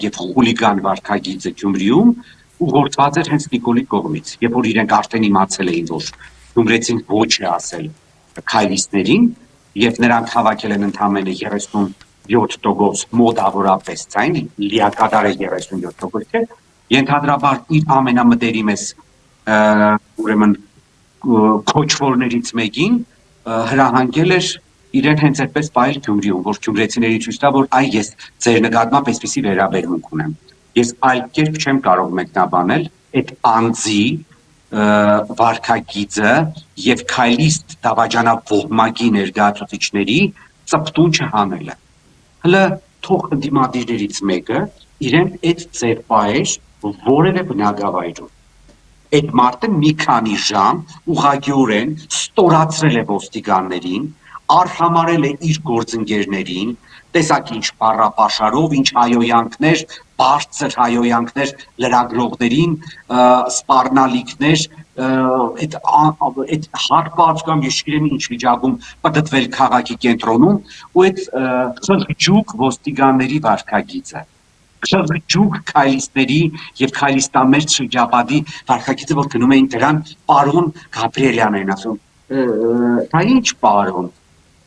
եւ խուլիգան վարքագիծը Գյումրիում ուղղորդված էր հենց Նիկոլի կողմից, երբ որ իրենք արդեն իմացել էին, որ Գյումրեցին ոչ է ասել քայլիստներին, եւ նրանք հավաքել են ընդամենը 37% մոտավորապես ցայն, լիակատար է 37% չէ, ենթադրաբար իր ամենամտերիմես ուրեմն քոչվորներից մեկին հրահանգել էր իրեն հենց այդպես պահել Գյումրիում, որ գյումրեցիների ցույց տա, որ այ ես ձեր նկատմամբ այսպիսի վերաբերմունք ունեմ։ Ես այլ կերպ չեմ կարող մեկնաբանել այդ անձի վարքագիծը եւ քայլիստ դավաճանավողմակի ներկայացուցիչների ծպտուն չհանելը։ Հələ թող ընդդիմադիրներից մեկը իրեն այդ ձև պահեր որևէ բնակավայրում։ Այդ մարդը մի քանի ժամ ուղղակիորեն ստորացրել է ոստիկաններին, արհամարել է իր գործընկերներին, տեսակ ինչ բառապաշարով, ինչ հայոյանքներ, բարձր հայոյանքներ լրագրողներին, սպառնալիքներ, այդ հարբած կամ ես չգիտեմ ինչ վիճակում պատտվել քաղաքի կենտրոնում ու այդ խղճուկ ոստիկանների վարքագիծը, խղճուկ քայլիստների եւ քայլիստամերձ շրջապատի վարքագիծը, որ գնում էին դրան պարոն Գաբրիելյան են ասում, դա ինչ պարոն,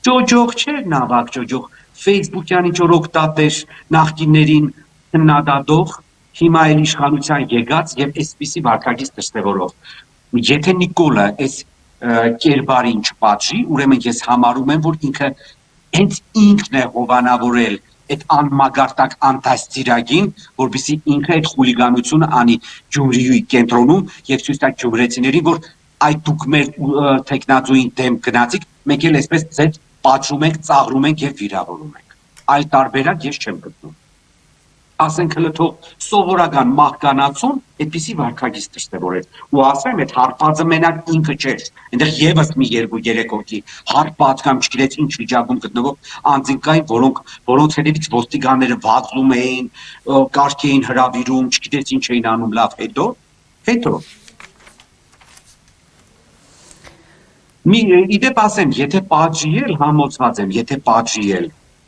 ջոջող չէր նավակ ջոջող, Facebook-յան ինչ որ օգտատեր նախկիններին քննադատող, հիմա էլ իշխանության եկած եւ այսպիսի վարքագիծ դրսեւորող։ Եթե Նիկոլը այս կերպարին չպատժի, ուրեմն ես համարում եմ, որ ինքը հենց ինքն է հովանավորել այդ անմագարտակ անտաստիրագին, որպեսզի ինքը այդ խուլիգանությունը անի Գյումրիի կենտրոնում եւ ցույց տա գյումրեցիներին, որ այդ դուք մեր տեխնացուին դեմ գնացիք, մենք էլ այսպես ձեզ պատժում ենք, ծաղրում ենք եւ վիրավորում ենք։ Այլ տարբերակ ես չեմ գտնում։ Ասենք հələ թող սովորական մահկանացուն այդպիսի վարքագիծ դրսևորել ու ասեմ այդ հարբածը մենակ ինքը չէր, այնտեղ եւս մի 2-3 հոգի հարբած կամ չգիտես ինչ վիճակում գտնվող անձինք կային, որոնց հետևից ոստիկանները վազում էին, կարգ էին հրավիրում, չգիտես ինչ էին անում, լավ, հետո իդեպ ասեմ, եթե պատժի էլ համոզված եմ, եթե պատժի էլ,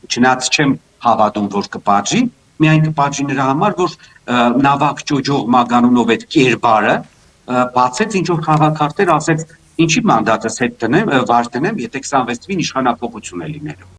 չնայած չեմ հավատում, որ կպատժի, միայն կպատժի նրա համար, որ նավակ ջոջող մագանունով այդ կերպարը բացեց ինչ որ քաղաքարտեր, ասեց ինչի մանդատս հետ վար տնեմ, եթե 26 թվին իշխանափոխություն է լինելու։